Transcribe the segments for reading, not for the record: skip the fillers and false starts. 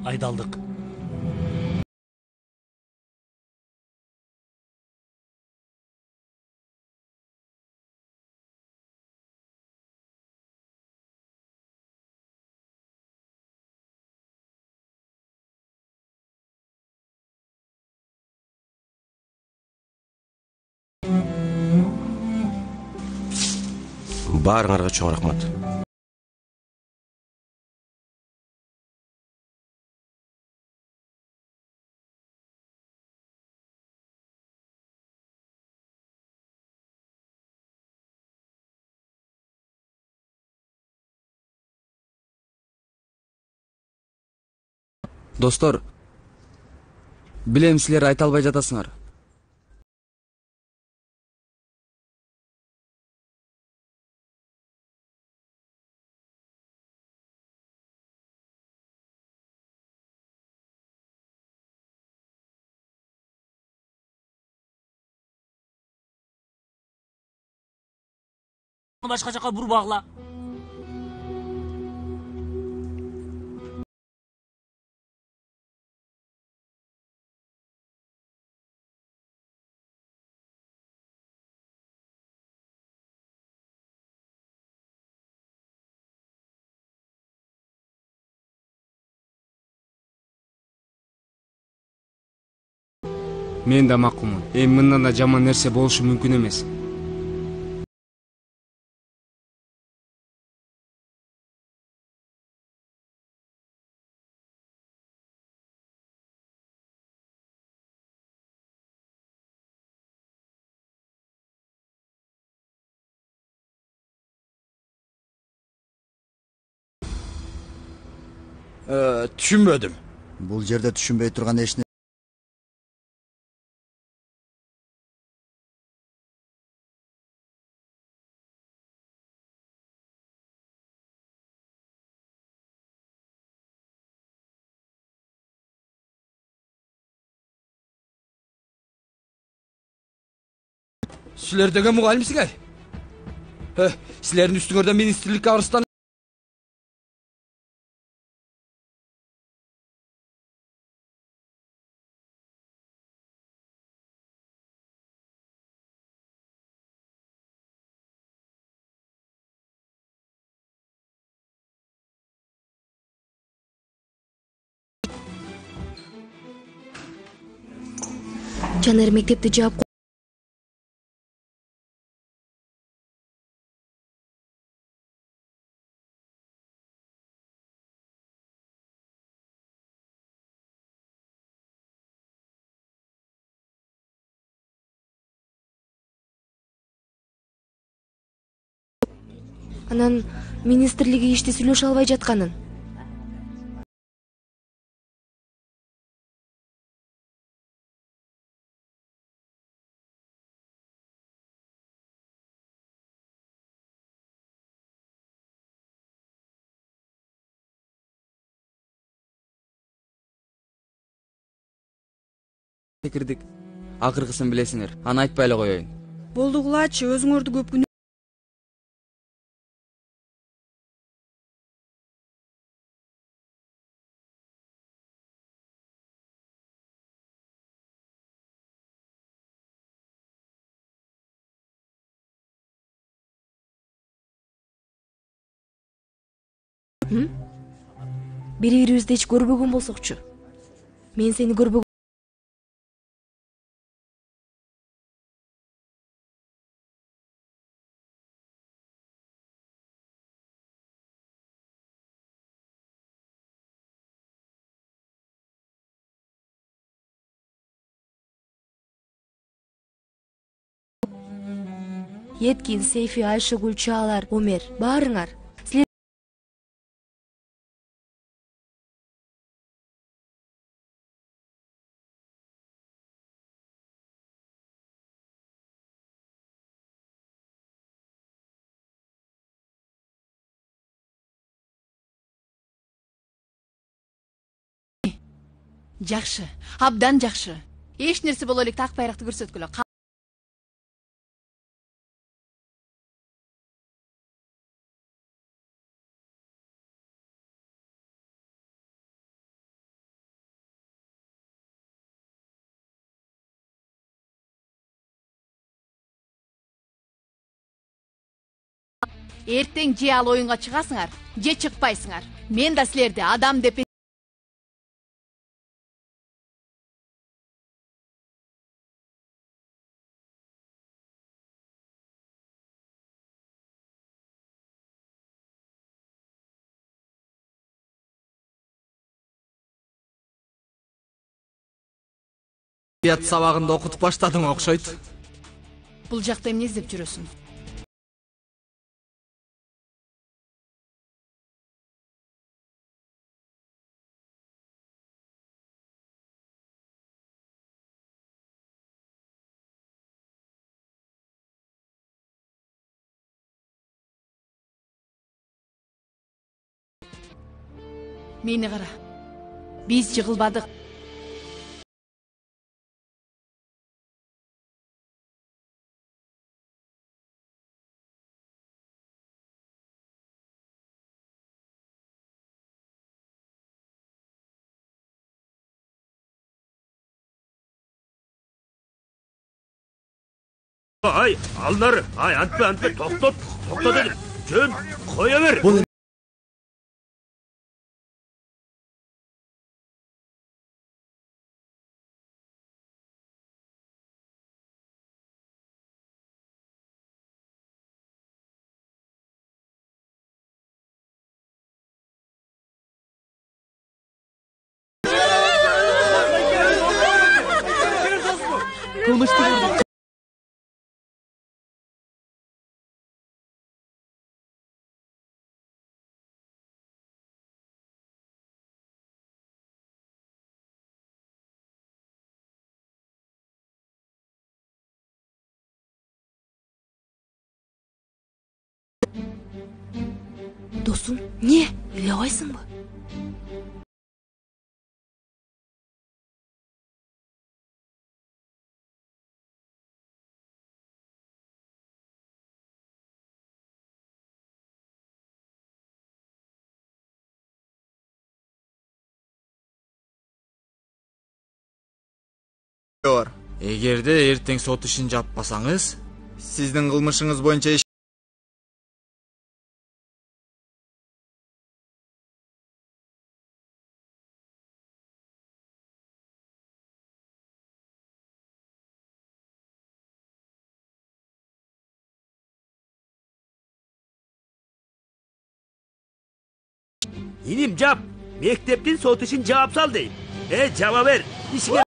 айдалдык. Баарыңарга чоң рахмат. Достор, билем силер айта албай жатасыңар. Башка жака бурбагыла. Мен да макулмун. Мындан да жаман нерсе болушу мүмкүн эмес. Түшүнбөдүм. Бул жерде түшүнбөй турган эч нерсе. Силер деген мугалимсиңер? Силердин үстүңөрдөн министрликке арыстан. Жанар мектепти жаап анан министрлиги ишти сүйлөшө албай жатканын. Кирдик. Акыркысын билесиңер. Аны айтпай эле коеюн. Болду кылачы, өзүңөрдү көп күнөө. Бири-бирибизди эч көрбөгөн болсокчу. Мен сени көрбөгөн. Еткин, Сейфи, Айшыгүл, Чаалар, Омер, баарыңар. Силер Жакшы, абдан жакшы. Эч нерсе боло элек так байракты көрсөткүлө. Эртең же ал оюнга чыгасыңар, же чыкпайсыңар. Мен да силерди адам деп Бият сабагында окутуп баштадың окшойт. бул жакта эмне издеп жүрөсүң? Мени кара. Биз жыгылбадык. Ай, алнары, ай, антпе, токто дедим. Жөн, коя бер. Досум, не? Үйлөбайсыңбы? Эгерде эртең сот ишин жаппасаңыз, сиздин кылмышыңыз боюнча иш İnim cap. Mekteptin sot için cevap sal deyim. Cevap ver. İşine...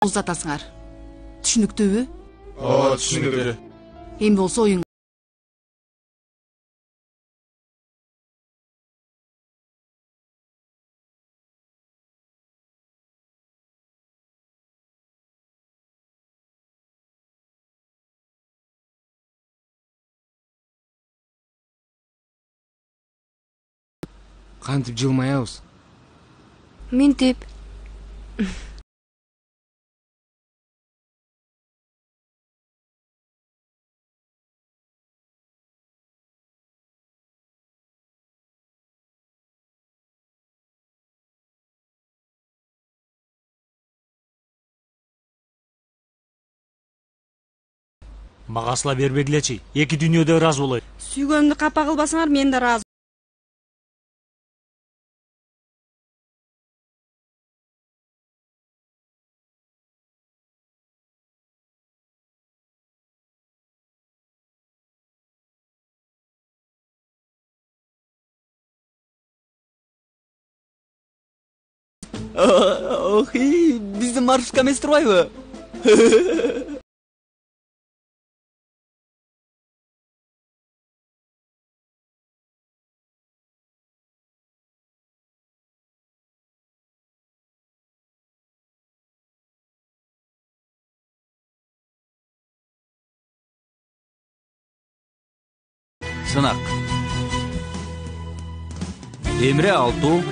Узатасыңар. Түшүнүктүүбү? Ооба, түшүнүктүү. Эми болсо оюн. Кантип жылмаябыз? Минтип. Мага сыла бербегилечи. Эки дүйнөдө ыраазы болоюн. Сүйгөнүмдү капа кылбасаңар, мен да ыраазы. Ох, биздин Марфуска эмес турбайбы? Сынак. Эмре 6,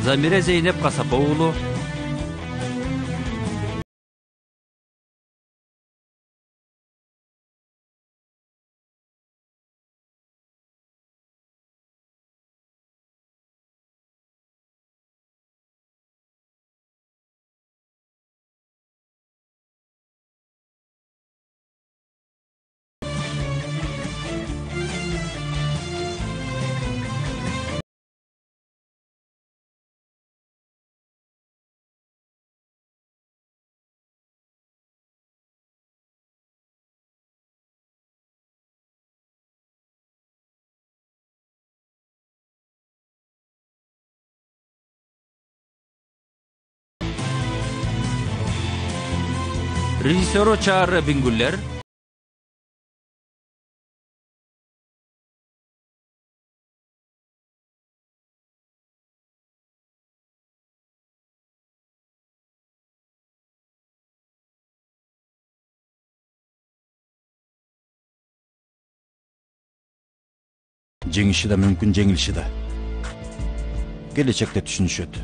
Замире Зейнеп Касапа уулу. Rejissörü Çağrı Bingüller. Жеңиши да мүмкүн, жеңилиши да. Келечекте түшүнүшөт.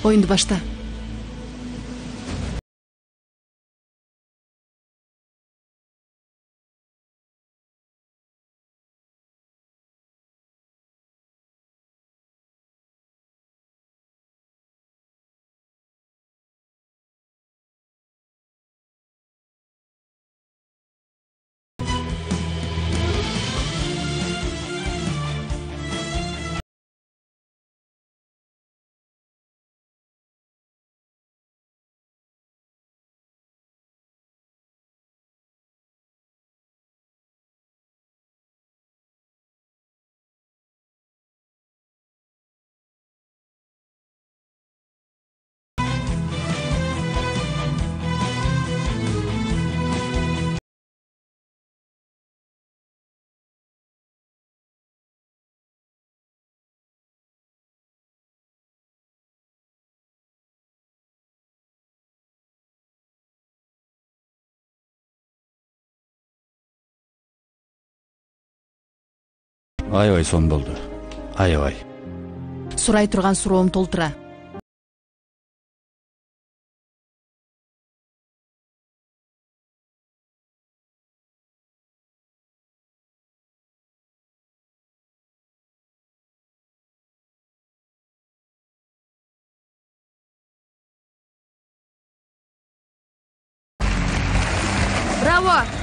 Оюнду башта. Аябай сон болду. Аябай. Сурай турган суроом толтура. Браво!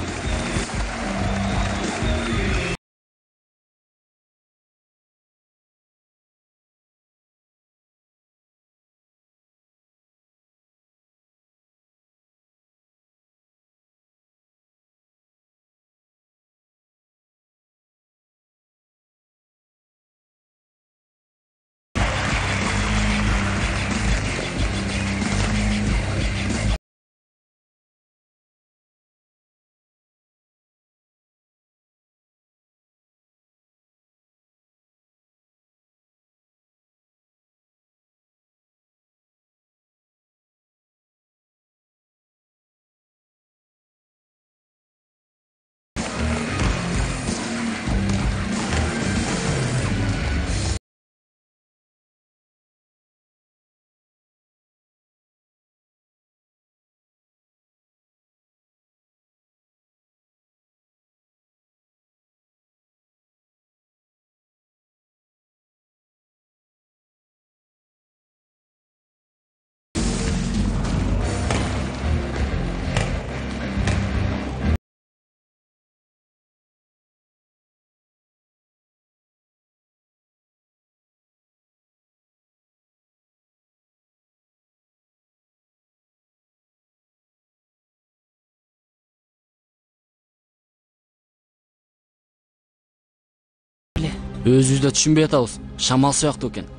Өзүбүз да түшүнбөй атабыз. Шамал сыяктуу экен.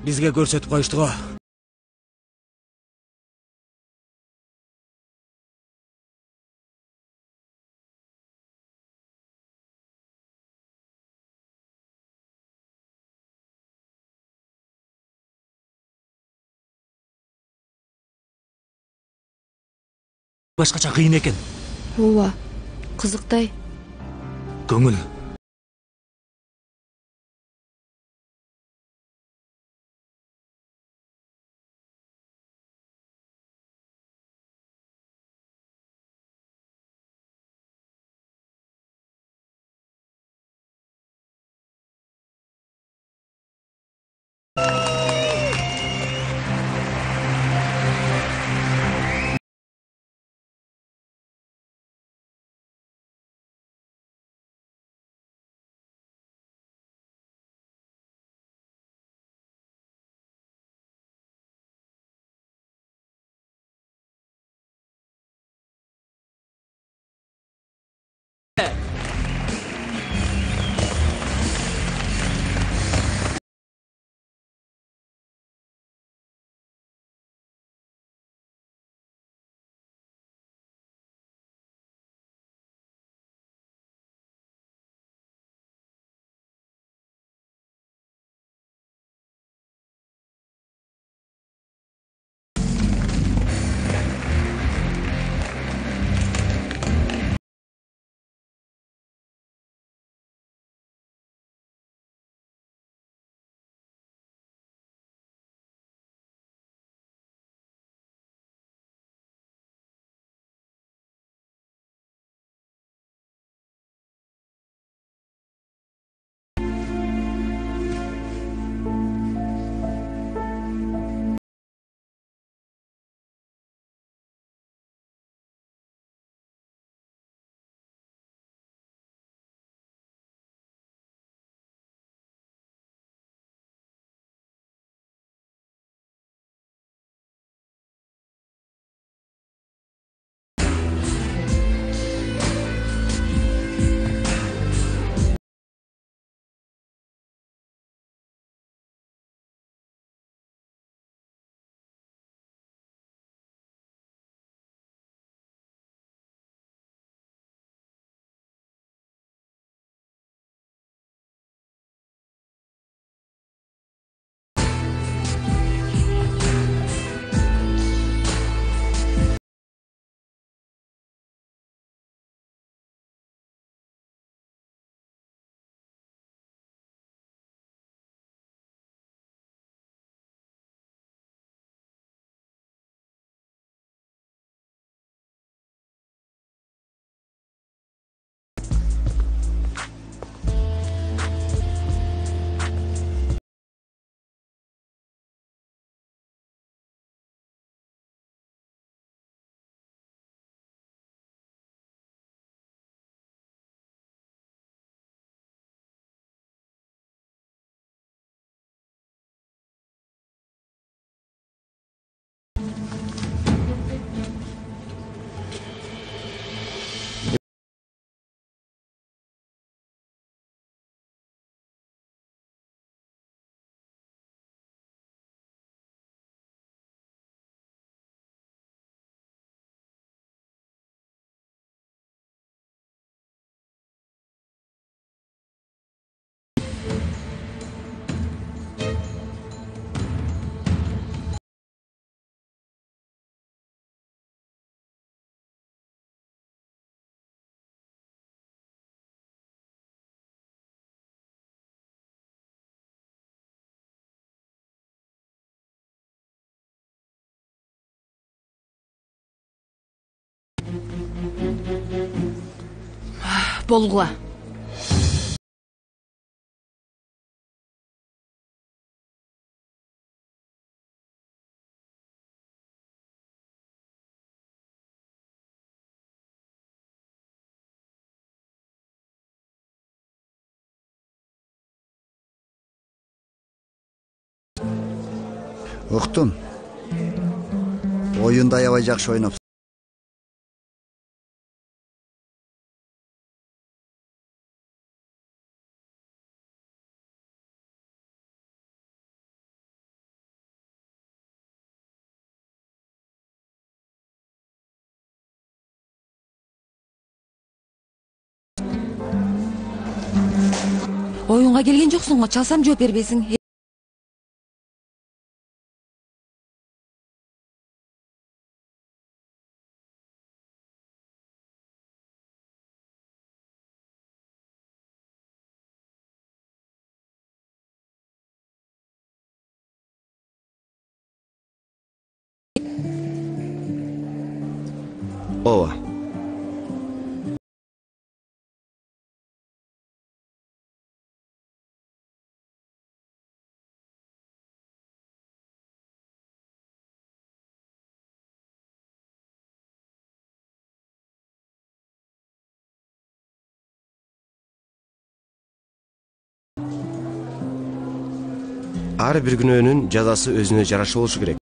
Бизге көрсөтүп коюшту го. башкача кыйын экен. ооба кызыктай. Көңүл. Болгула. Уктум. Оюнду аябай жакшы ойноп. Оюнга келген жоксуң го, чалсам жооп бербейсиң. ооба. Ар бир күнөөнүн жазасы өзүнө жараша болушу керек.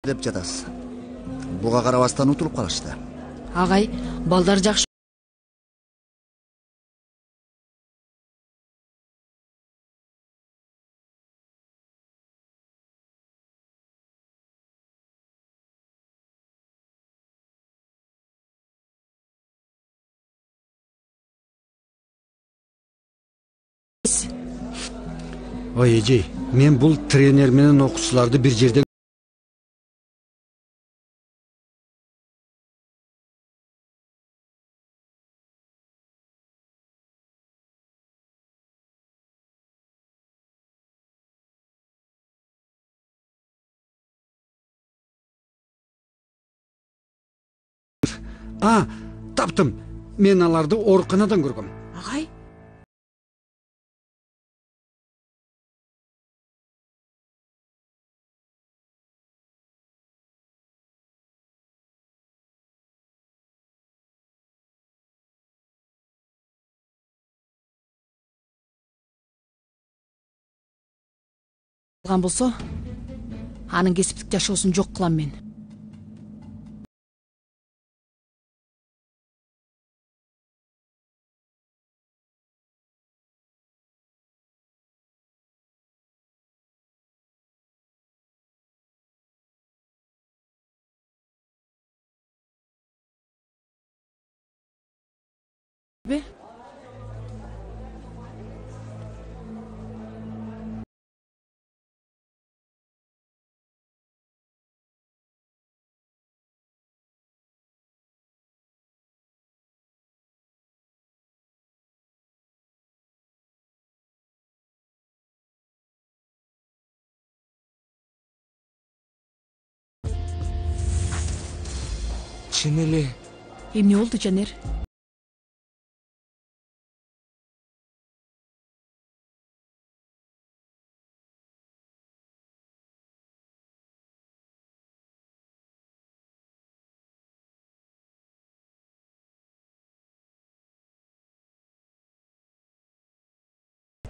деп жатасыз. Буга карабастан утулуп калышты. Агай, балдар жакшы. Ой эжей, мен бул тренер менен окуучуларды бир жерден таптым. Мен аларды ооруканадан көргөм. Агай, алган болсо, анын кесиптик жашоосун жок кылам мен. Чын эле. Эмне болду, Жанер?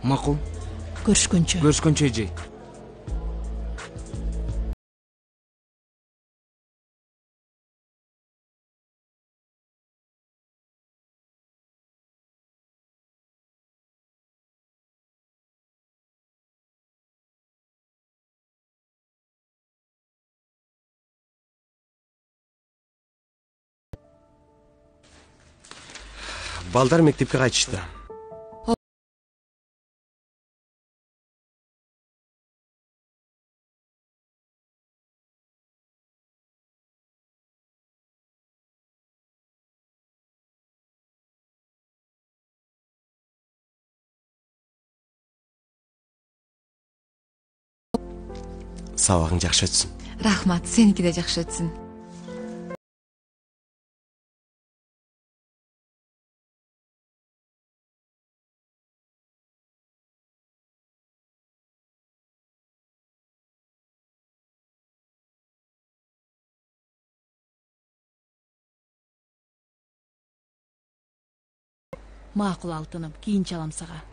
Макул. Көрүшкөнчө. Көрүшкөнчө эжей. Балдар мектепке кайтышты. Сабагың жакшы өтсүн. Рахмат, сеники да жакшы өтсүн. Макул алтыным, кийин чалам сага.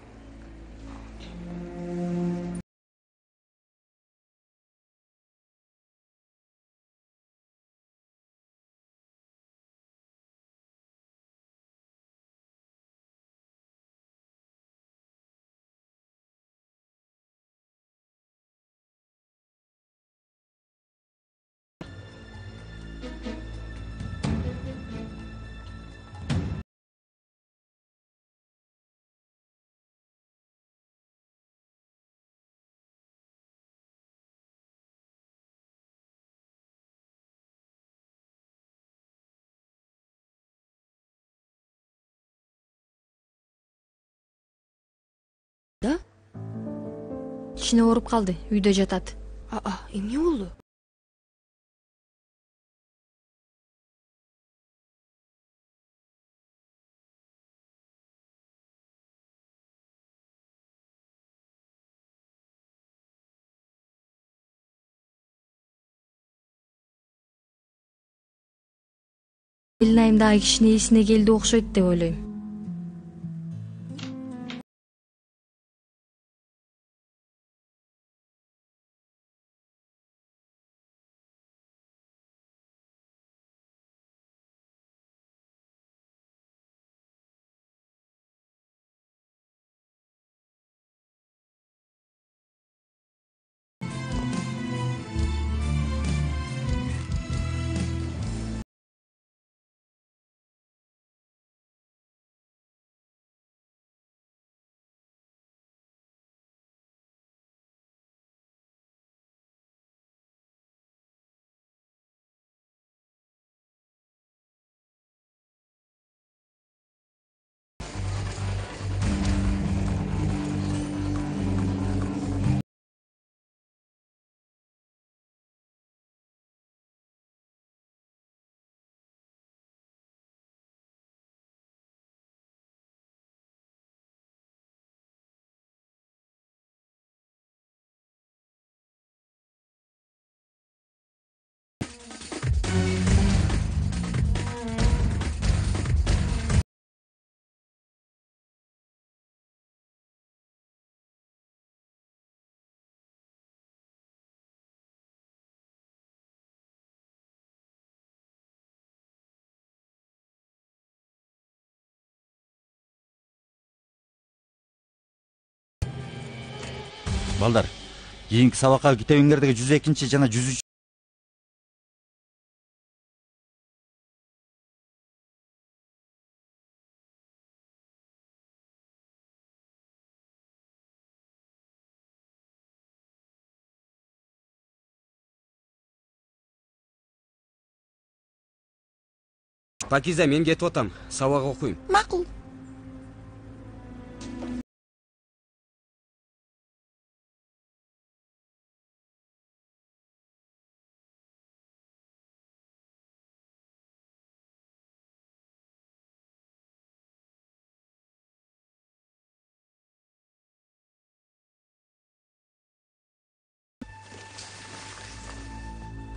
Да? Кичине ооруп калды, үйдө жатат. Эмне болду? Келин айым дагы кичине эсине келди окшойт деп ойлойм. Балдар, кийинки сабакка китебиңердеги 102 жана 103 Пакиза, мен кетип атам. Сабак окуйм. Макул.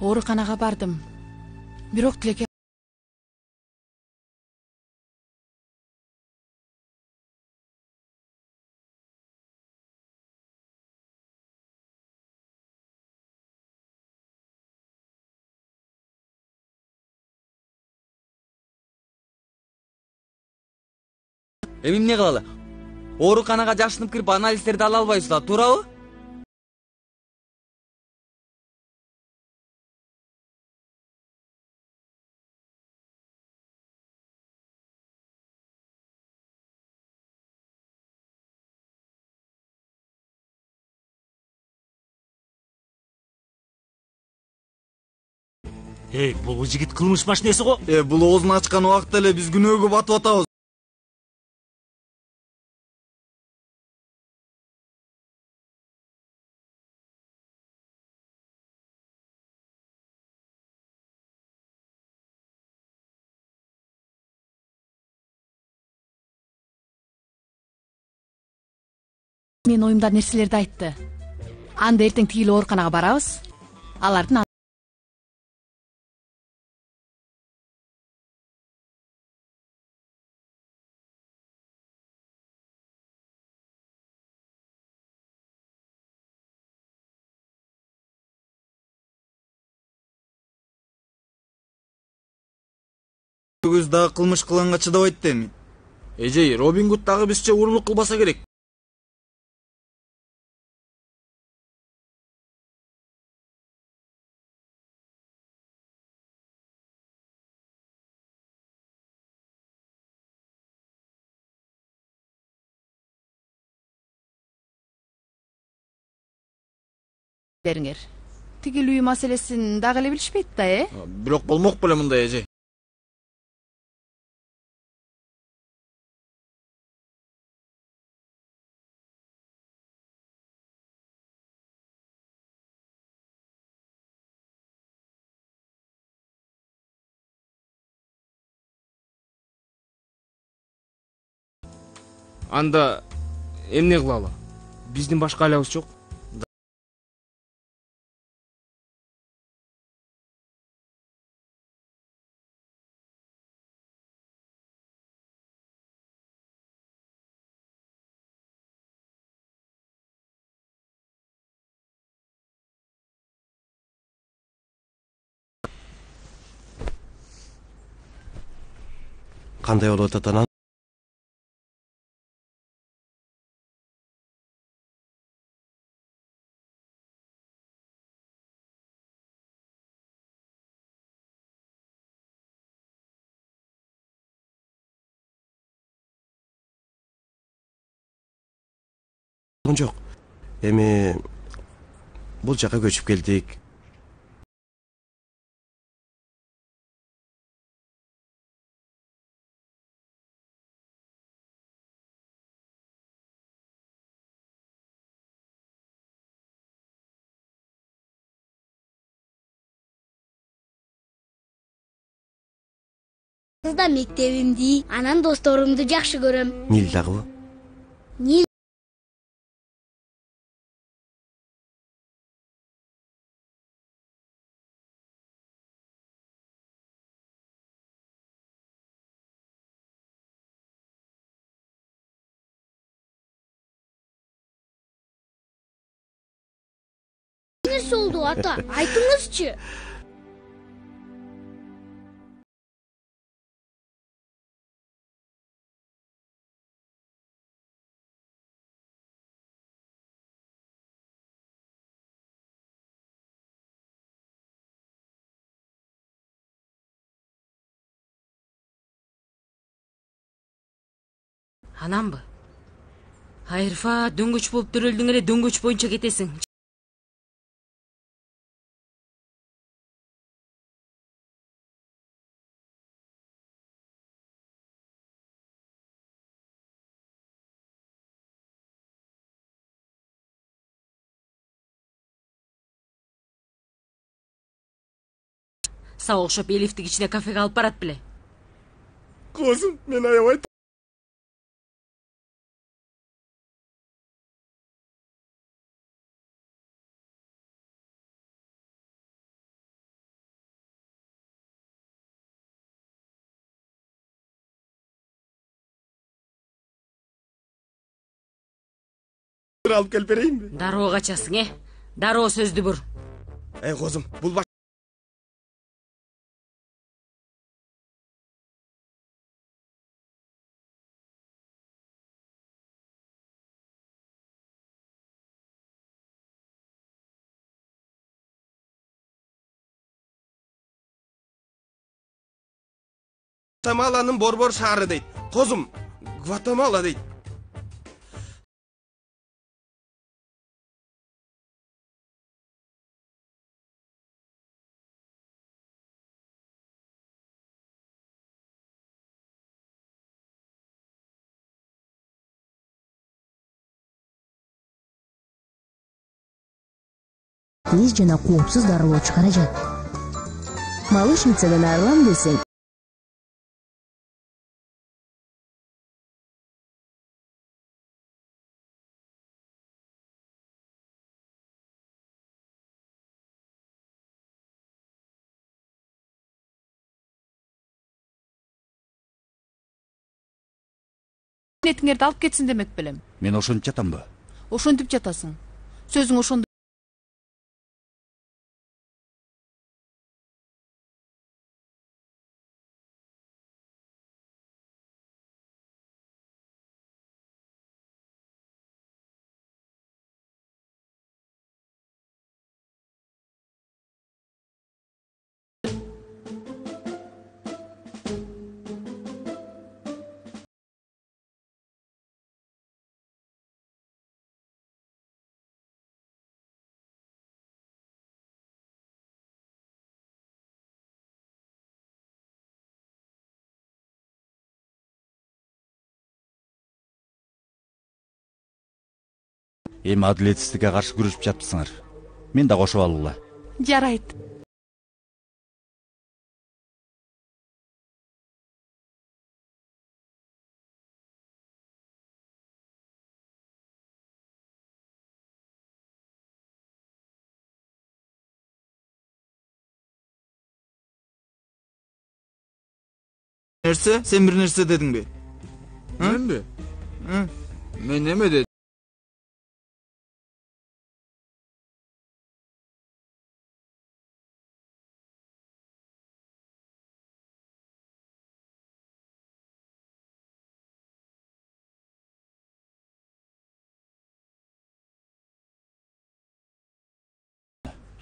Ооруканага бардым. Бирок тилекке Эми эмне кылалы? Ооруканага жашынып кирип анализдерди ала албайсыздар, туурабы? Бул жигит кылмыш машинеси го. Бул оозун ачкан убакта эле биз күнөөгө батып атабыз. мен оюмда нерселерди айтты. Анда эртең тиги эле ооруканага барабыз. Алардын Көз дагы кылмыш кылганга чыдабайт да эми. Эжей, Робин Гуд дагы бизче урурлук кылбаса керек. бериңер. Тигил үй маселесин дагы эле билишпейт да, Бирок болмок беле мындай эже. Анда эмне кылалы? Биздин башка айлабыз жок. Кандай болуп атат анан? Жок. Эми бул жака көчүп келдик. Да мектебимди, анан досторумду жакшы көрөм. Нил дагы? Нил Нерсе болду ата? Айтыңызчы. Анамбы? Айырфа, дөңгөч болуп төрөлдүң эле дөңгөч боюнча кетесиң. Сага окшоп Элифти кичине кафеге алып барат беле. Козум, мен аябай алып келип берейинби? Дароо качасың, Дароо сөздү бур. Козум, бул Гватемаланын Борбор шаары дейт. Козум, Гватемала дейт. Тез жана коопсуз дарылоочу каражат. Малышницадан арылам десең, Нетиңерди алып кетсин демек белем. Мен ошентип жатамбы? Ошентип жатасың. Сөзүң ошондо. Эми адилетсиздикке каршы күрөшүп жатпсыңар. Мен да кошуп алгыла. Жарайт. Нерсе? Сен бир нерсе дедиңби? Менби? Мен эме дедим?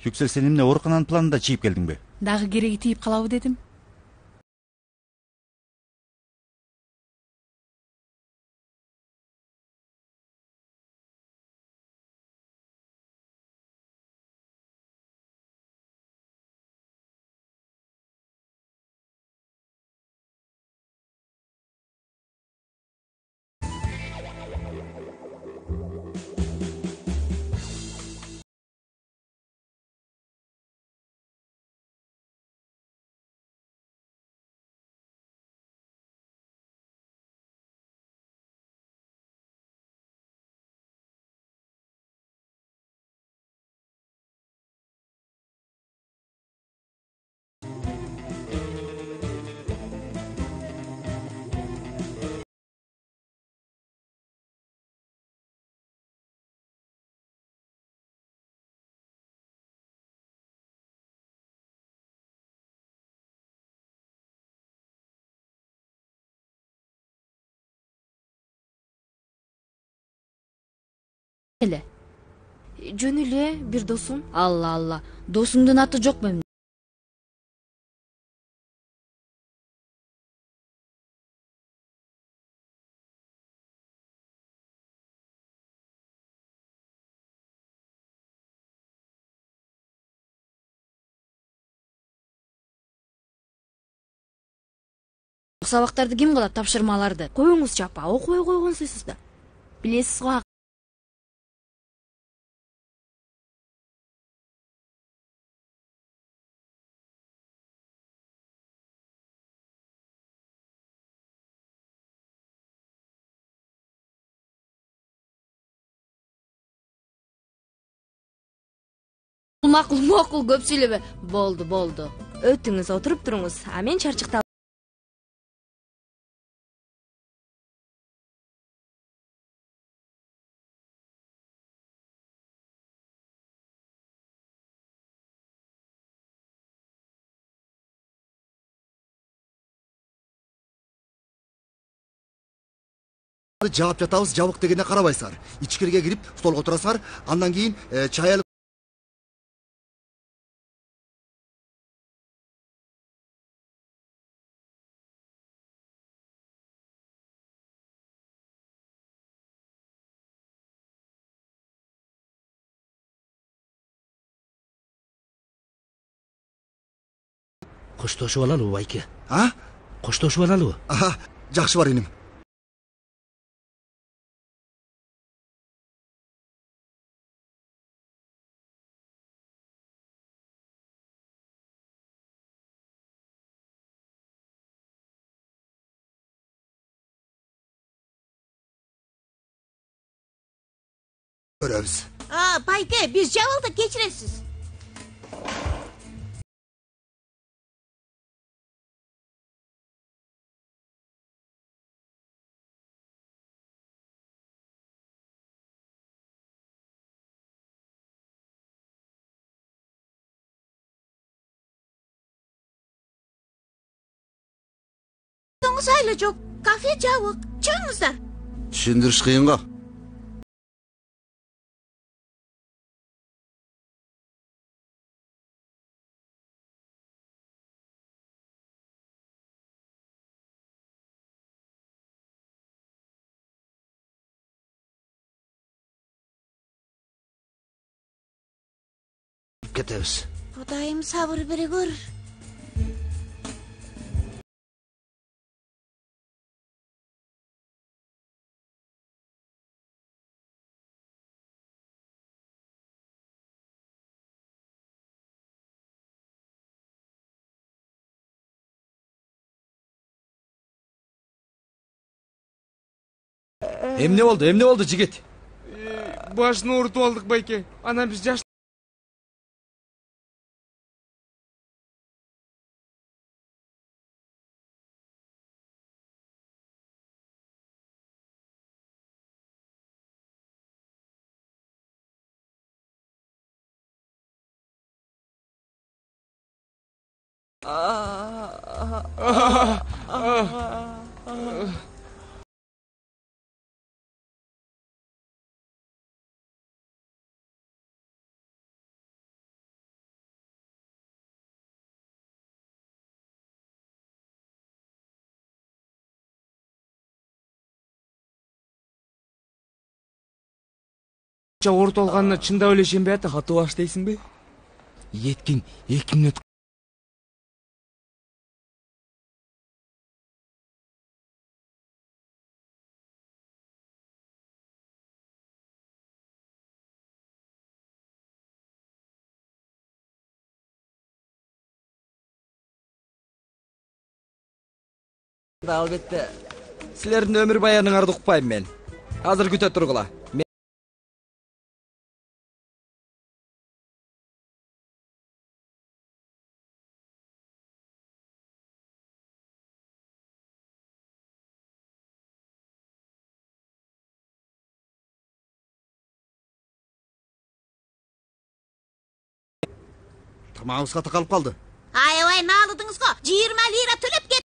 Yüksel, sen emне оорукананын планында чийип келдиңби? Дагы кереги тийип калабы дедим. Жөн эле бир досум. Алла, досуңдун аты жокпу эмне? Сабактарды ким кылат, тапшырмаларды? Коюңузчу апа, окубай койгонсуз да. Билесиз го. Макул, көп сүйлөбө. Болду. Өтүңүз, отуруп туруңуз. А мен чарчыкта. Жаап жатабыз, жабык дегенде карабайсыңар. Ичкерге кирип, столго турасыңар, андан кийин чай алып Коштошуп алалыбы, байке? А? Коштошуп алалыбы? Аха, жакшы бар иним. Көрөбүз. Байке, биз жабылды, кечиресиз. Айла жок, кафе жабык. Чыгыңыздар. Түшүндүрүш кыйынго. Кетебиз. Кудайым сабыр бере көр. Эмне болду жигит? Башын оорутуп алдык байке. Анан биз жаш оорутуп алганына чындап эле ишенбей атат. Татуаж дейсиңби? Еткиң 2 мүнөт. Албетте, силердин өмүр баяныңарды укпайм мен. Азыр күтө тургула. Тамагыбызга такалып калды. Аябай наалыдыңыз го. 20 лира төлөп кет.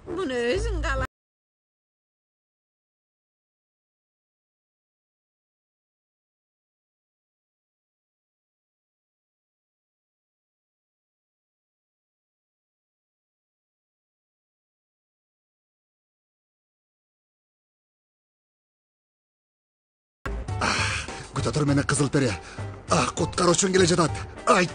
Bunu özün kala. Күтө тур мени кызыл пере. Куткаруу үчүн келе жатат. Айт.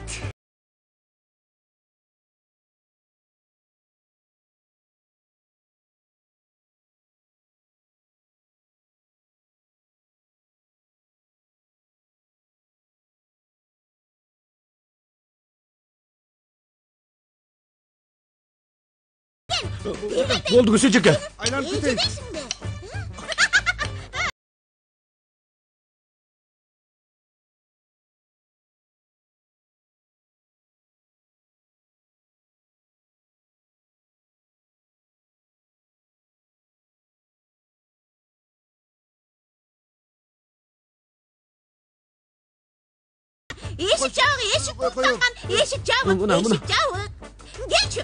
Болду көсө жеке. Айланып кетейин. Eşik çağı, eşik kurtargan, eşik çağı, eşik çağı. Geç.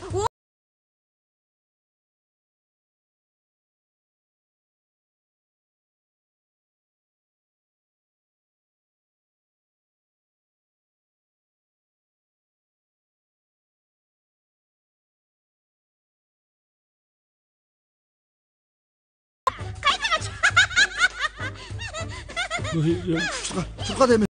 Чурка деме.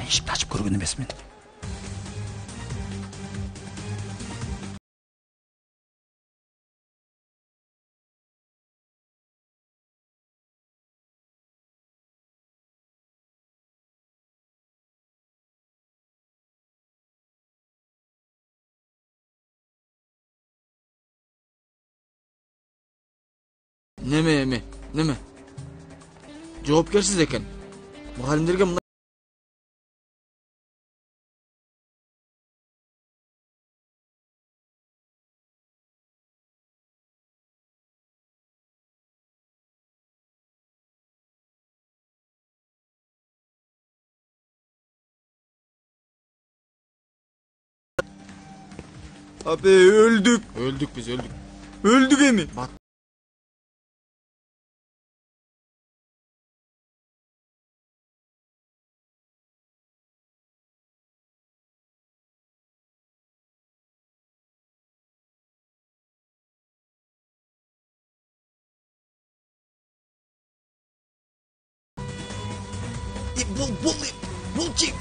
Эшикти ачып көргөн эмесмин. Неме? Жоопкерсиз экен. Мугалимдерге мындай Abi öldük. Öldük biz. Öldük emi. Бул чек.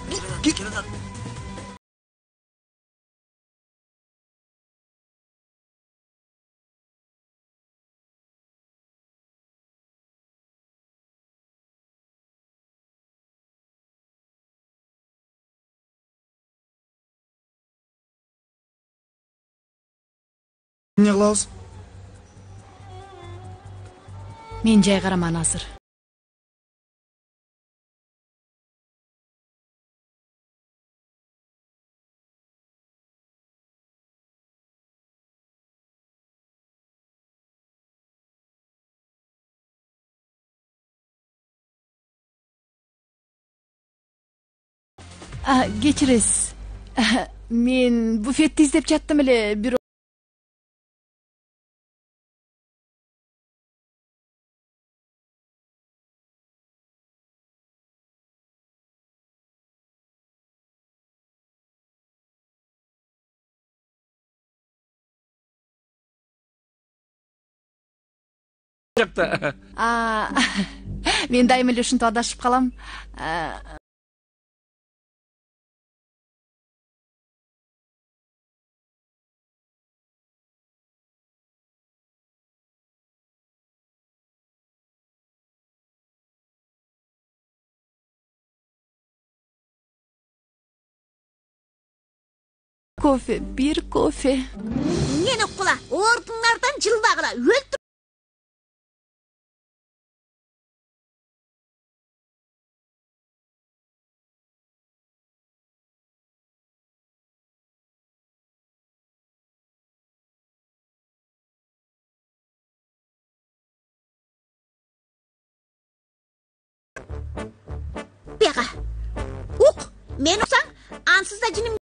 Эмне кылабыз? Мен жай караман азыр. Кечиресиз. Мен буфетти издеп жаттым эле, бирок мен дайыма эле ушинтип адашып калам. Кофе, бир кофе. Мени уккула, ордуңардан жылбагыла, өлтүр. Бияга. Ук, мен уксаң, ансыз да жиним.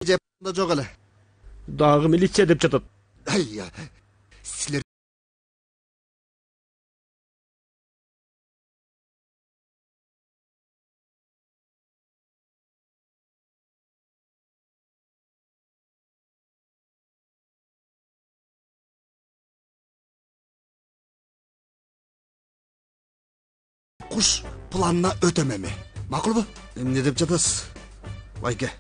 Жепында жок эле. Дагы милиция деп жатат. Силер куш планына өтөм эми. Макулбу? Эмне деп жатасыз? Байке.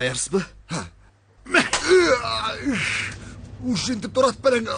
Даярсызбы? Ушинтип турат берең.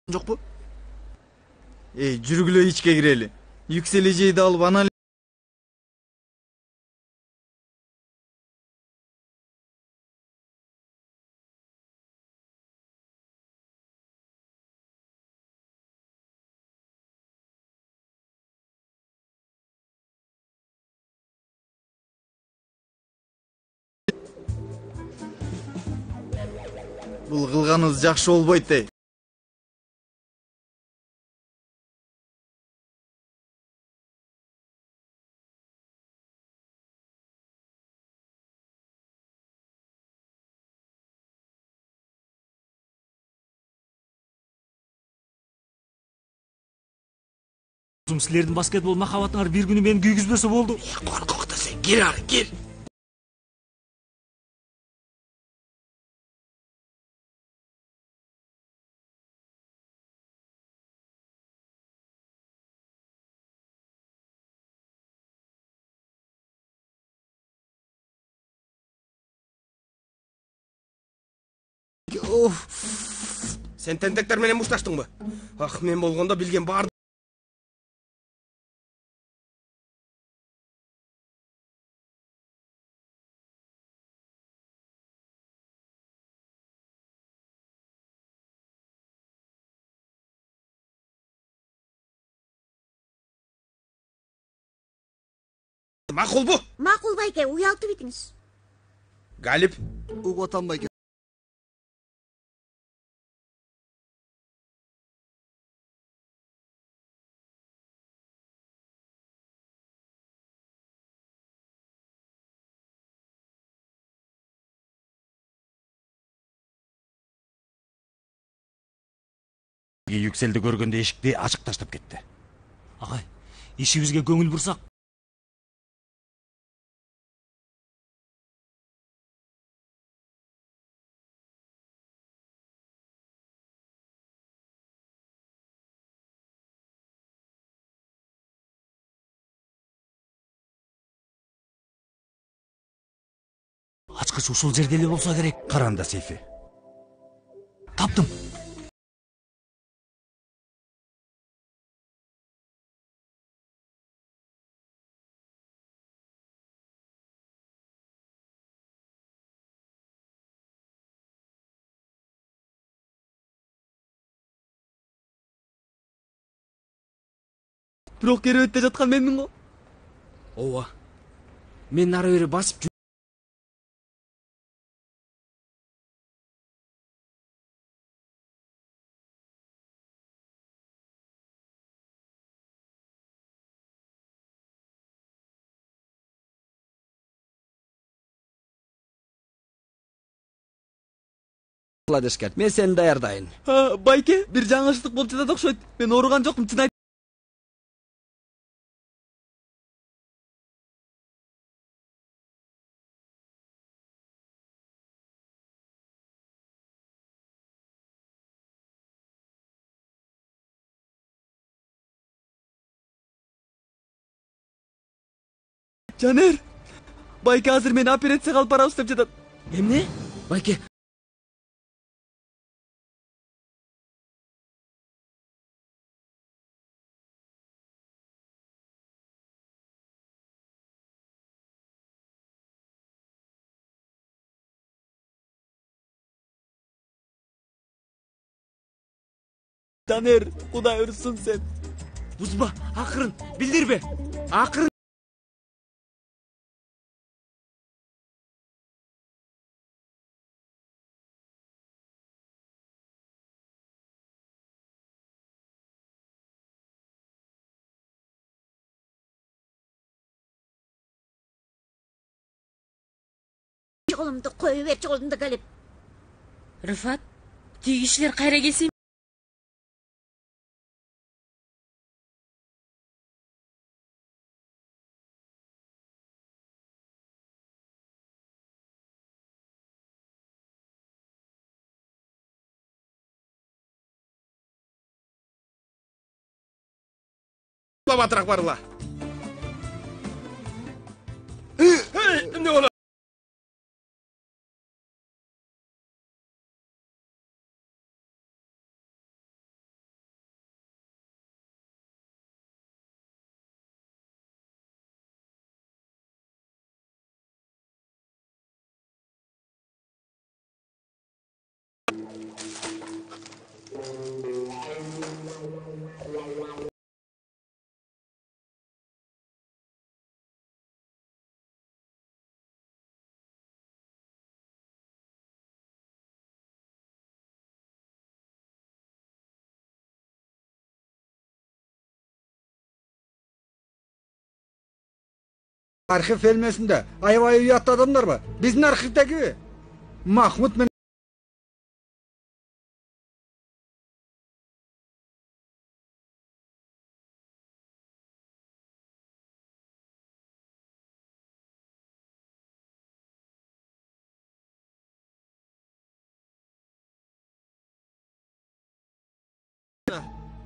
жокпу? Жүргүлө ичке кирели. Yüksel эжейди алып анан бул кылганыбыз жакшы болбойт эй. Силердин баскетбол махабатыңар бир күнү мени күйгүзбөсө болду. Коркок да сен, кир ары, кир. Сен тентектер менен мушташтыңбы? Ах, мен болгондо билген бар. Макулбу? Макул байке, уялтып итиңиз. Галип, угуп атам байке. Yükselди көргөндө эшикти ачык таштап кетти. Агай, ишибизге көңүл бурсак. Ачкыч ушул жерде эле болсо керек. Каранда сейфи. Таптым. Бирок керебетте жаткан менмин го. Ооба. Мен ары бери басып Дешкер, мен сени даярдайын. Байке, бир жаңылыштык болуп жатат окшойт. Мен ооруган жокмун, чын айт. Жанер, Байке азыр мени операцияга алып барабыз деп жатат. Эмне? Байке, Жанер, Кудай урsun сен. бузба, акырын, билдирбе. Акырын. Колумду коюп берчи, колумду Галип. Рыфат, тиги кишилер кайра келсе Батырақ барыла. Arxiv filmesinde aябай уятты адамдар ба? Биздин архивдеги Махмут мен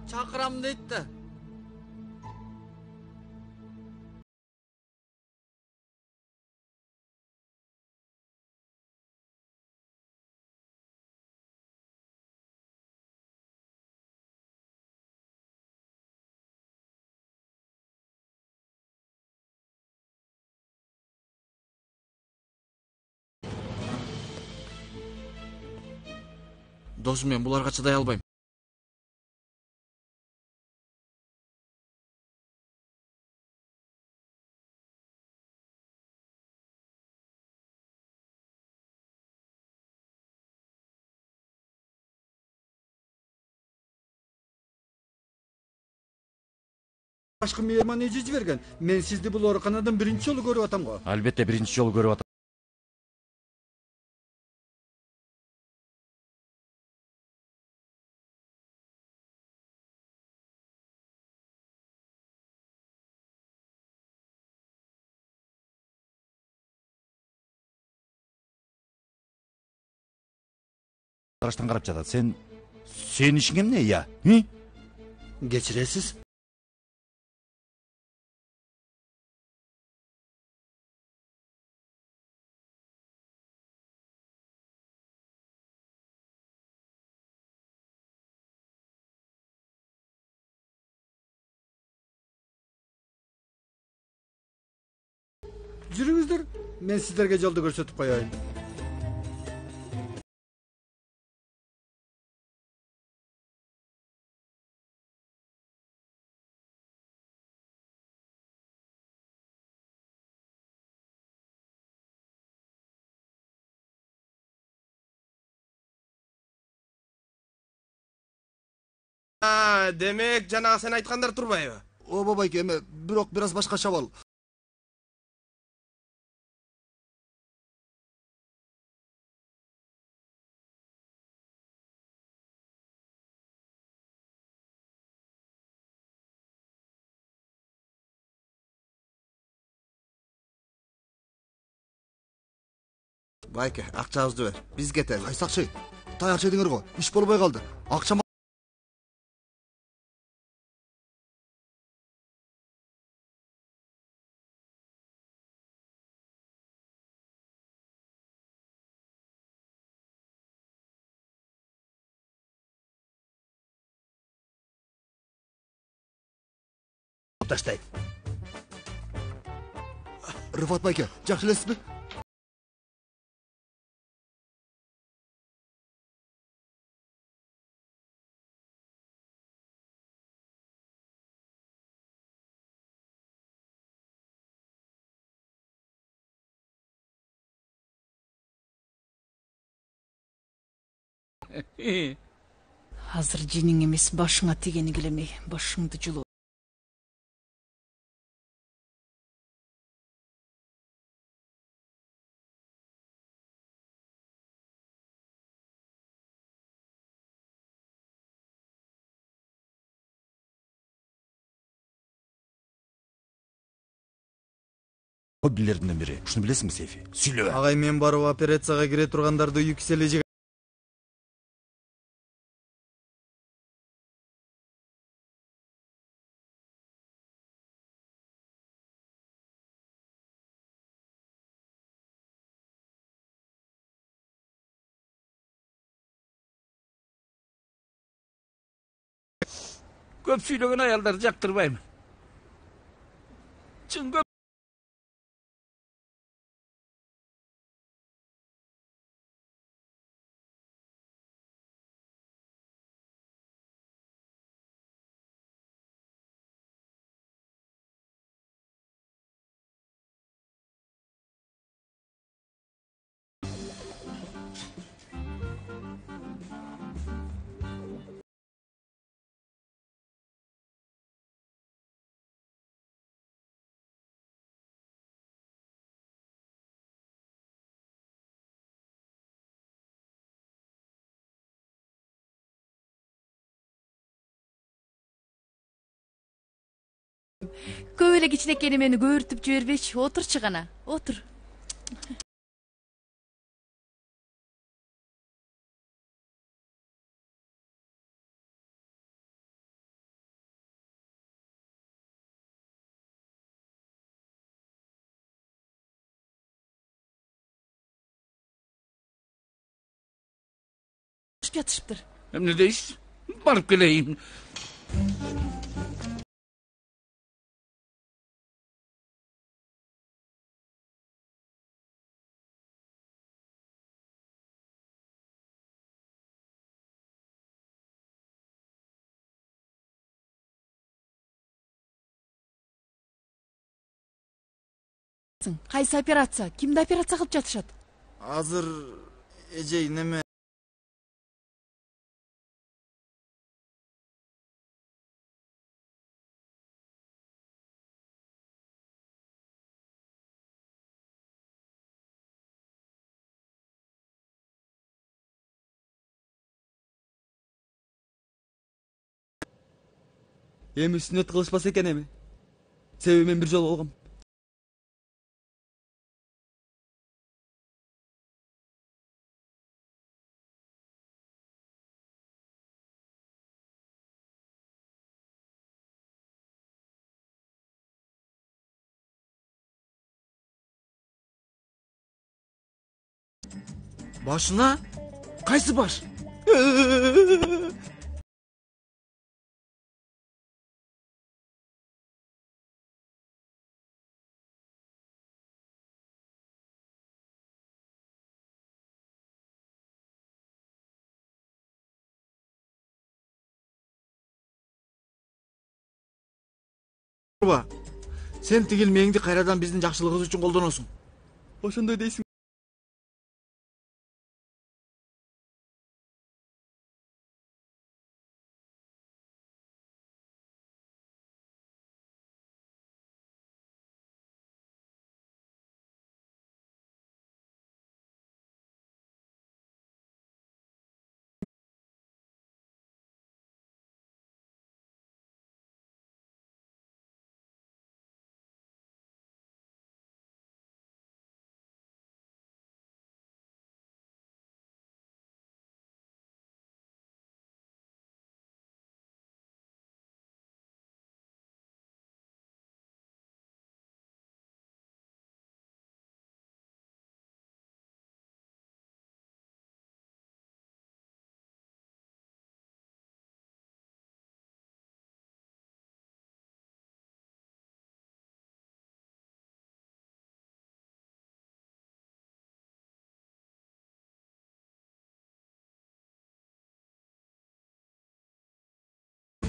чакырам дейт да. Досым, мен буларга чыдай албайм. башкы мейман эже жиберген. Мен сизди бул ооруканадан биринчи жолу көрүп атам го. Албетте биринчи жолу көрүп атам. Тараштан карап жатат. Сен ишиң эмне, я? Кечиресиз. Жүрүңүздөр, мен сиздерге жолду көрсөтүп коеюн. Демек жанагы сен айткандар турбайбы? Ооба байке, эми бирок бир аз башкача бол. Байке, акчабызды бер. Биз кетели. Айсакчы, таярчы едиңер го. Иш болбой калды. Акча таштайт. Рыфат байке, жакшы элесизби? Азыр жениң эмес башыңа тигени келемей, башыңды жулу. Хоббилердин бири. Ушуну билесиңби, Сейфи? Сүйлө. Агай, мен барып операцияга кире тургандарды юксележи Көп сүйлөгөн аялдарды жактырбайм. Чын көп Көп эле кичинекей мени көбүртүп жибербечи. Отурчу гана. Отур. Жатышыптыр. Эмне дейсиз? Барып келейин. Кайсы операция? Кимди операция кылып жатышат? Азыр эжей неме Эми сүннөт кылышпаса экен эми. Себеби мен бир жолу болгом. башына? Кайсы баш? Сен тигил меңди кайрадан биздин жакшылыгыбыз үчүн колдоносуң. Ошондой дейсиң.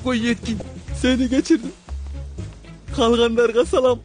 Koy yetkin. Seni geçirdim. Kalganlarga salam.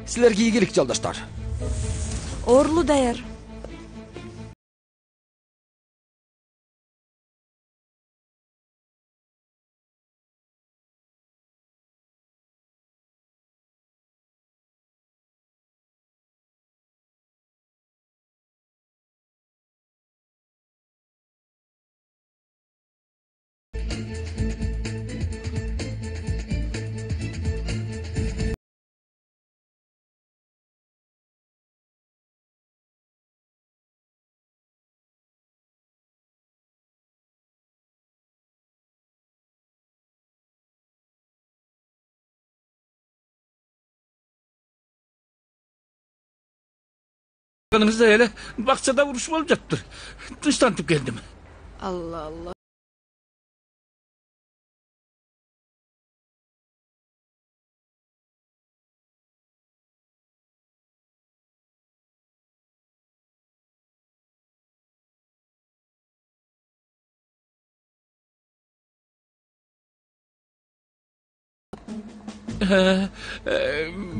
Силерге ийгилик жолдоштор. Орлу даяр. Kanımızda hele bakçada vuruş olacaktır. Dıştan geldim. Allah Allah.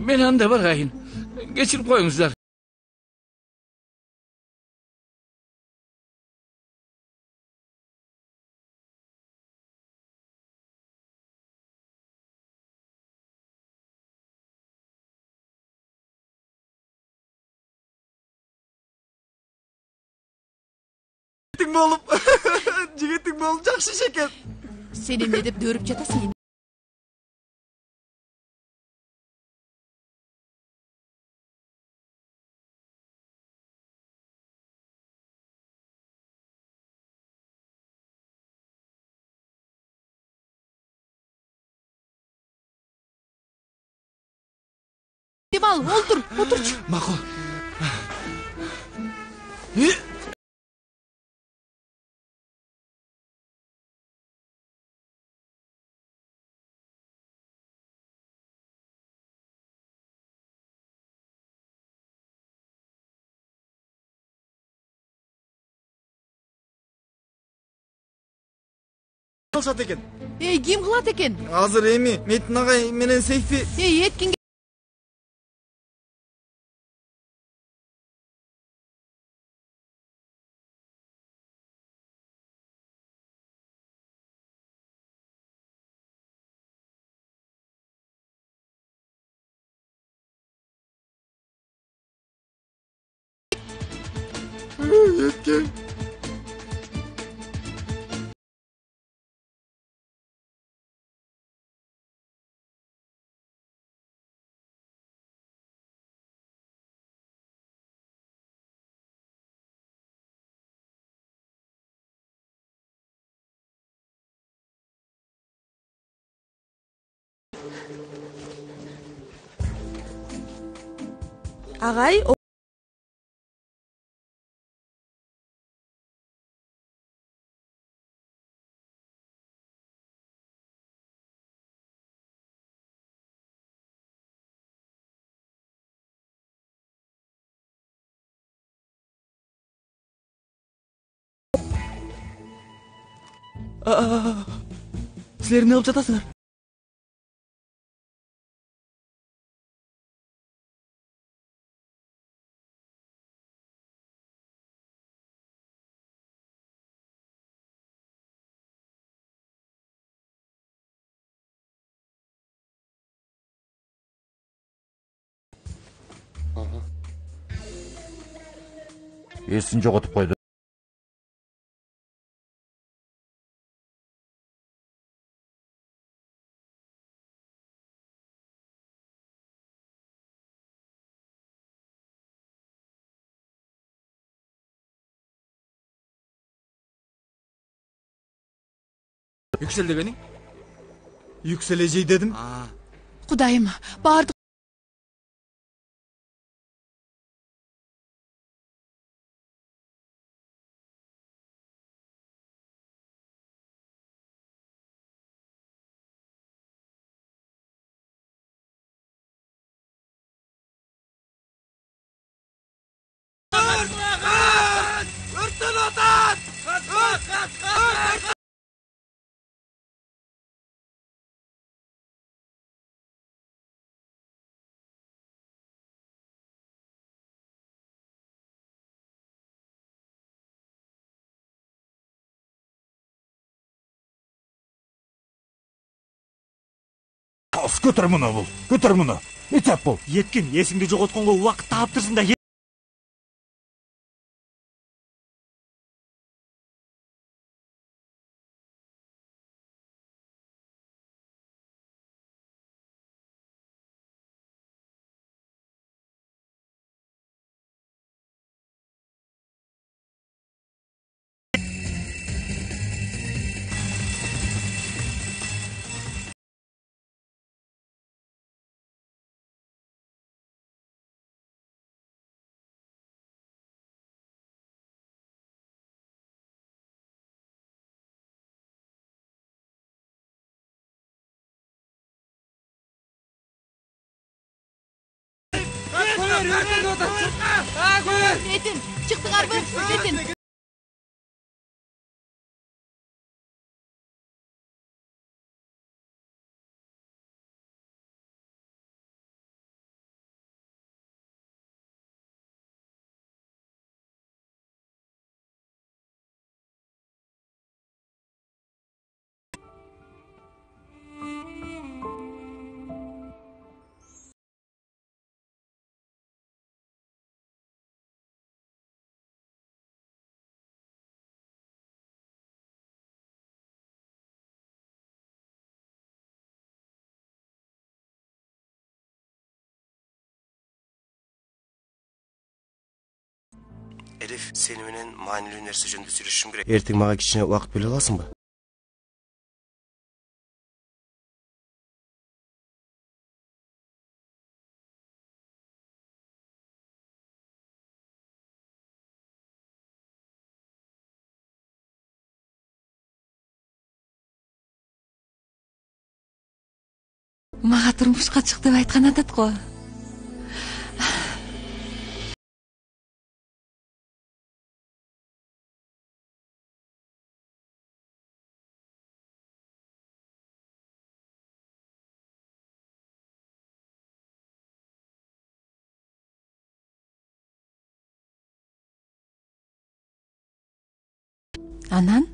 Men anda barayın. Geçirip koyuңуздар. Болуп жигитиң болуп жакшы иш экен. Сен эмне деп дөөрүп жатасың? Al, oturчу. Макул. Кылышат экен. Ким кылат экен? Азыр эми Метин агай менен Сейфи. Эткинге Etken. Агай, Силер эмне кылып жатасыңар? Есін жоғотуп койду. Yüksel degениң? Yüksel эжей дедим. Кудайым, баардык Örtün otan! Көтөр муну бул. Көтөр муну. Этеп бул. Еткин, эсиңди жоготконго убакыт таптырсың да. Metin, çıktыңарбы? Metin. Elif, seni менен маанилүү нерсе жөнүндө сүйлөшүшүм керек. Эртең мага кичине убакыт бөлө аласыңбы? Мага турмушка чык деп айткан атат го. Анан?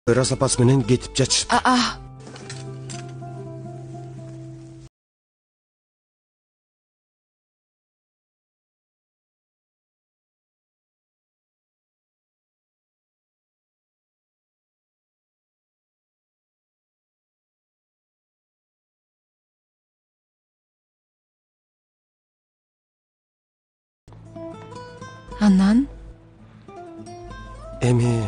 Ырас апасы менен кетип жатышып. Анан? Эми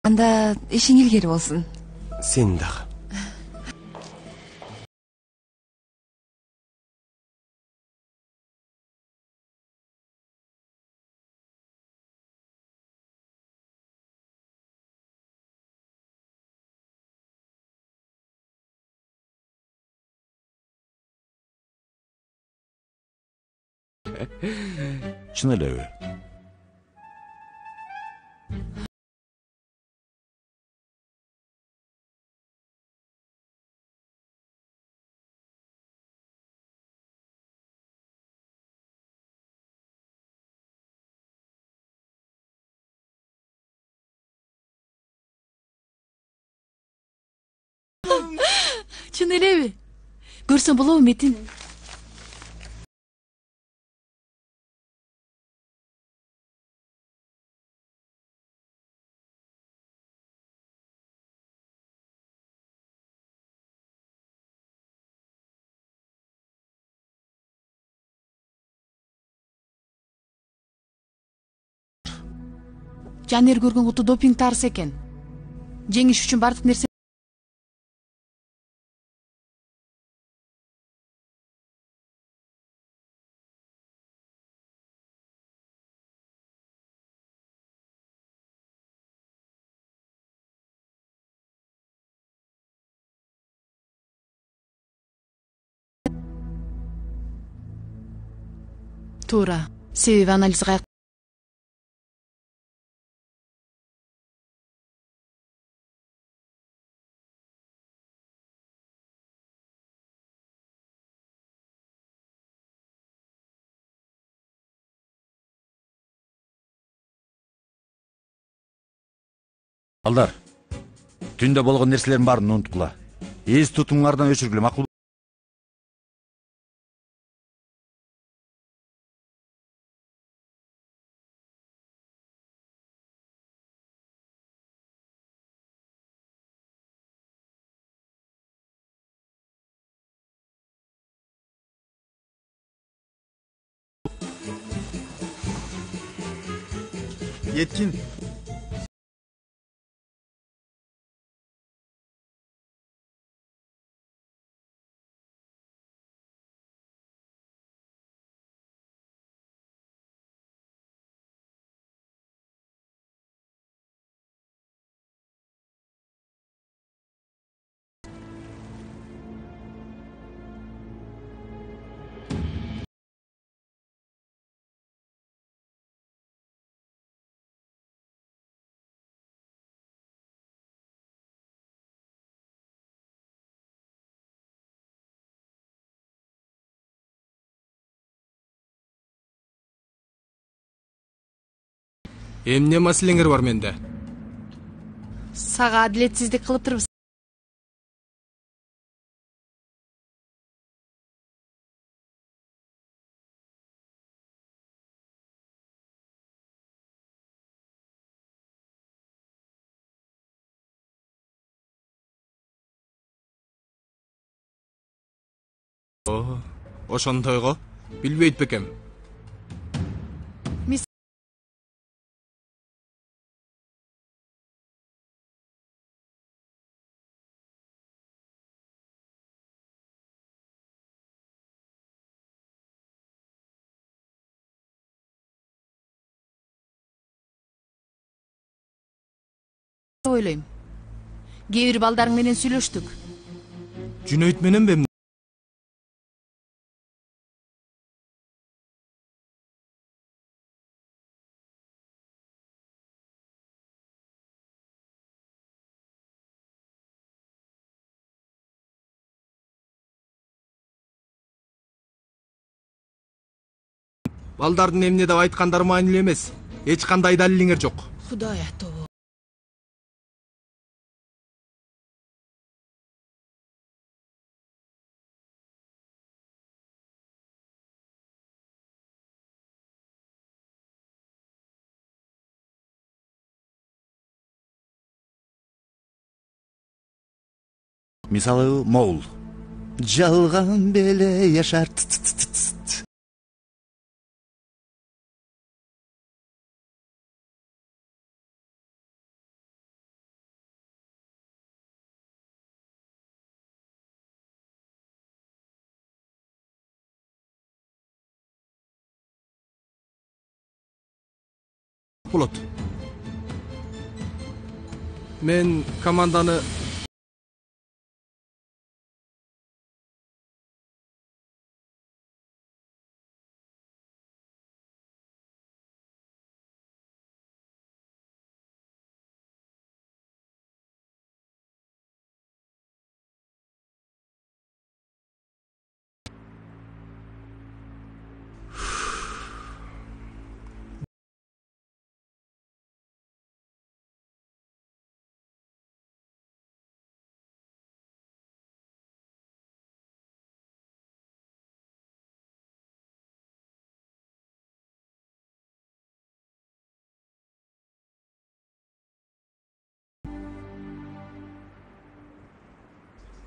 Анда ишиң илгери болсун. Сен дагы. Чын элеби? Чын элеби? Көрсөң болобу Метин? Жанер көргөн куту допинг тарысы экен. Жеңиш үчүн бардык нерсе. Туура. Себеби анализ Балдар, түндө болгон нерселердин баарын унуткула. Эз тутумуңардан өчүргүлө, макул? Yetkин, Эмне маселеңер бар менде? Сага адилетсиздик кылыптырбыз. Ошондойго билбейт бекем. Ойлойм. Кээ бир балдарың менен сүйлөштүк. Жүнөйт менен бе? Балдардын эмне деп айткандары маанилүү эмес. Эч кандай далилиңер жок. Кудай ато. Мисалы моул. Жалган беле яшар. Болот. Мен команданы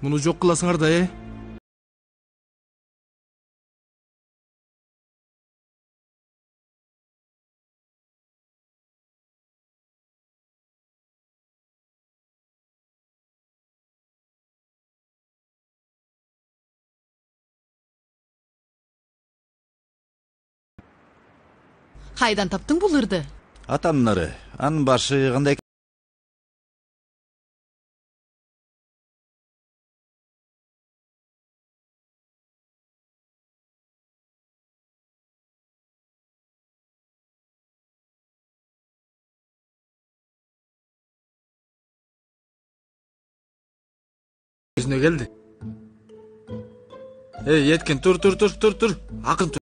муну жок кыласыңар да, Кайдан таптың бул ырды? Атамдын ыры. Анын башы кандай? Өзүнө келди. Еткин, тур. Акын тур.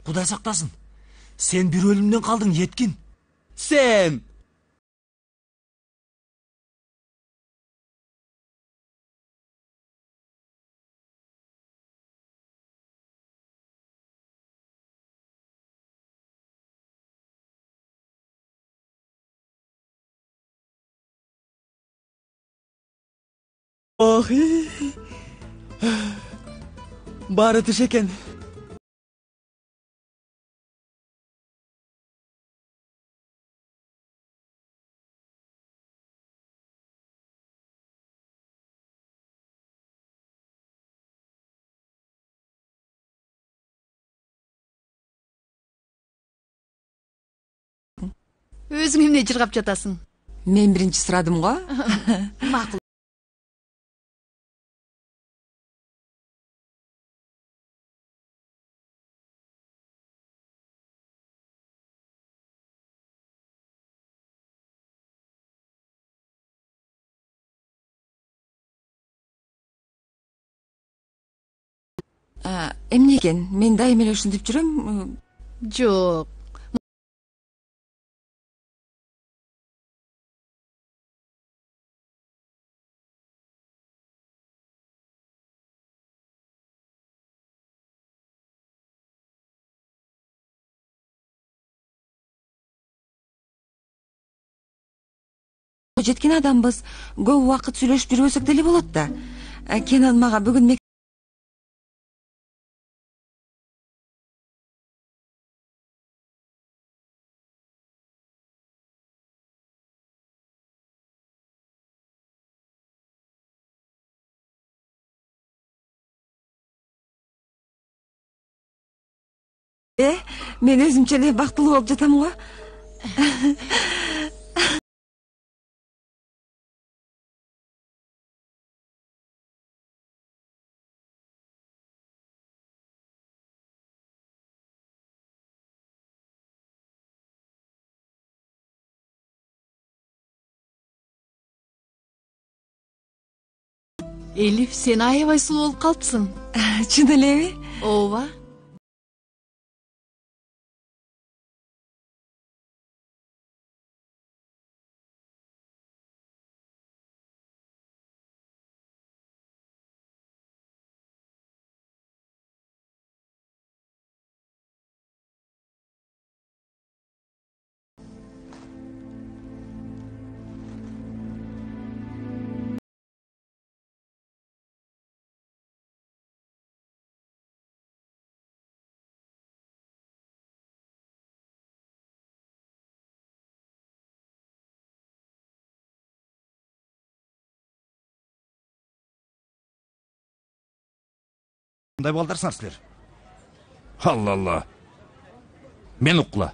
Кудай сактасын. Сен бир өлүмдөн калдың, Еткин. Сен баары түш экен. Өзүң эмне жыргап жатасың? Мен биринчи сурадым го. Макул. Эмне экен? Мен дайым эле ушинтип жүрөм. Жок. Жеткен адамбыз. Көп убакыт сүйлөшүп жүрбөсөк деле болот да. Кенан мага бүгүн мен өзүмчө эле бактылуу болуп жатам го. Элиф, сен аябай сулуу болуп калыпсың. Чын элеби? Ооба. Кандай балдарсыңар силер? Алла. Мен укла.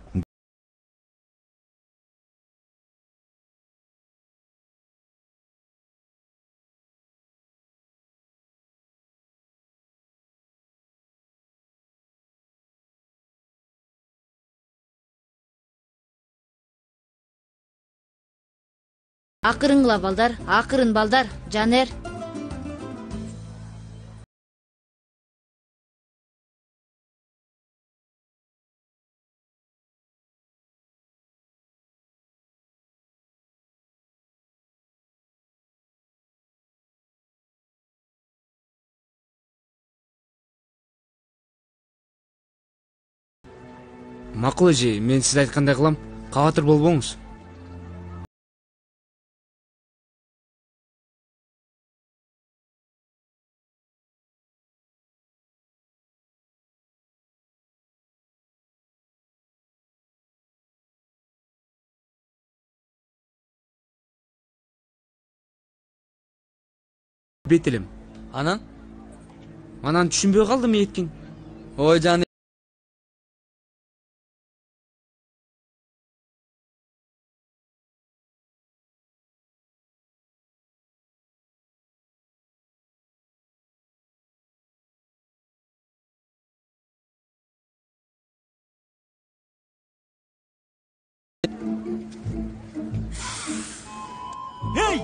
Акырынгыла балдар, акырын балдар, Жанер. Макул эже, мен сиз айткандай кылам. Кабатыр болбоңуз. Бет элем. Анан түшүнбөй калдым Эткин. Ой жан Эй!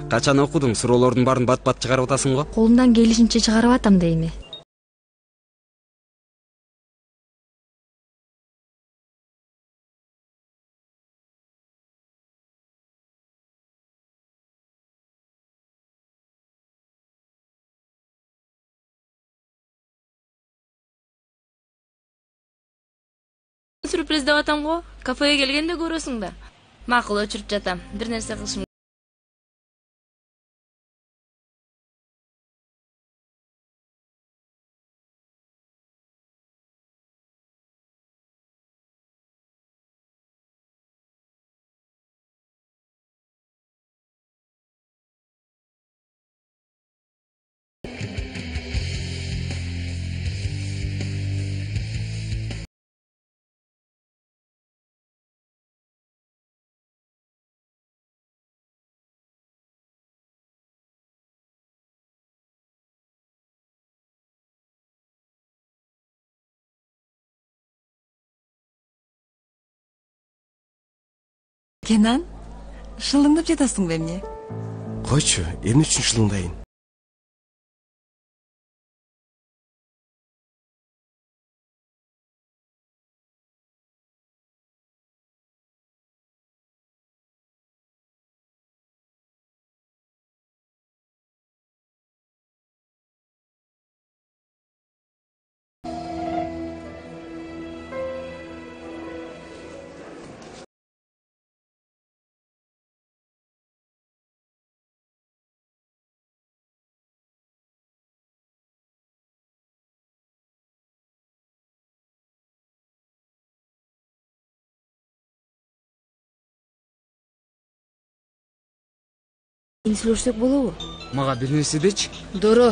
Качан окудуң? Суроолордун баарын бат-бат чыгарып атасың го? Колумдан келишинче чыгарып атам дейми. Сюрприз деп атам го. Кафеге келгенде көрөсүң да. Макул, өчүрүп жатам. Бир нерсе кылышым Kenan, шылыңдап жатасың бе эмне? Койчу, эмне үчүн шылыңдайын? Эмне сүйлөшсөк болобу? Мага бир нерсе дечи. Дуру.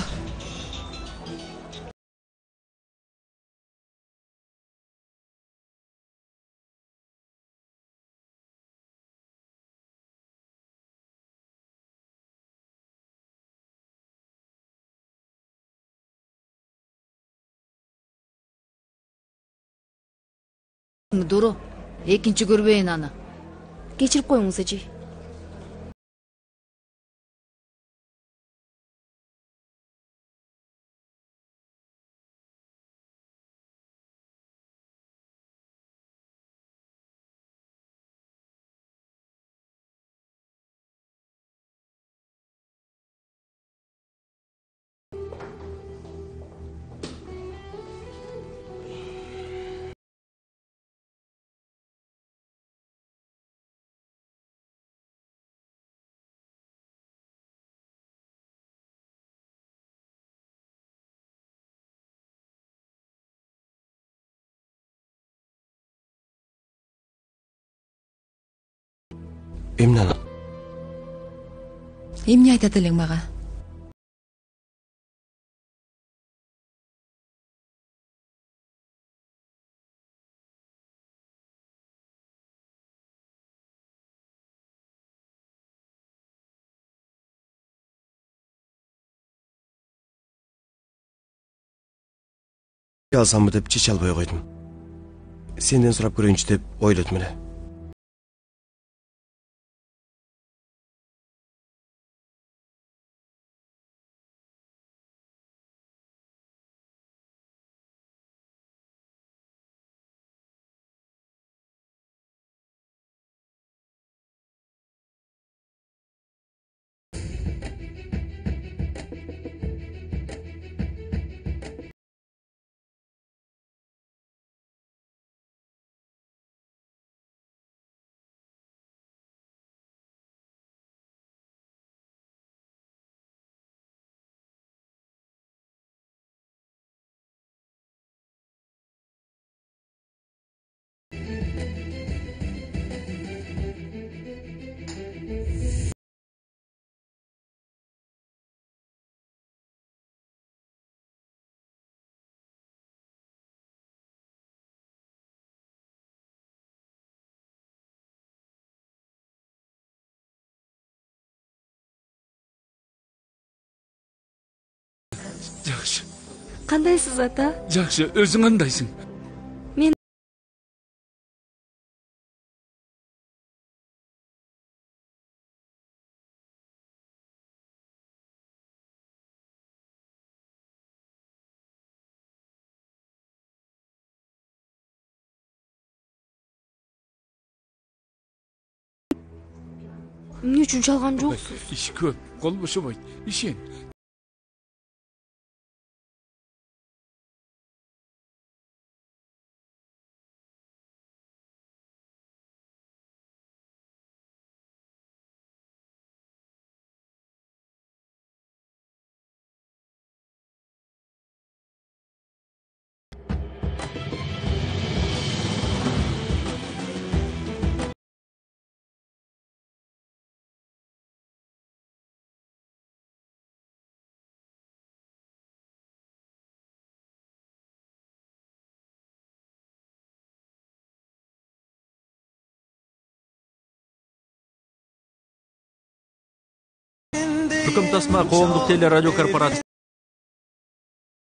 Дуру. Экинчи көрбөйүн аны. Кечирип коюңуз, эже. Эмне ана? Эмне айтат элең мага? Алсамбы деп чече албай койдум. Сенден сурап көрөйүнчү деп ойлодум эле. Жакшы. Кандайсыз ата? Жакшы, өзүң кандайсың? Мен эмне үчүн чалган жоксуз? Иш көп, кол бошобойт. Ишен. Түркүм Тасма коомдук теле радио корпорациясы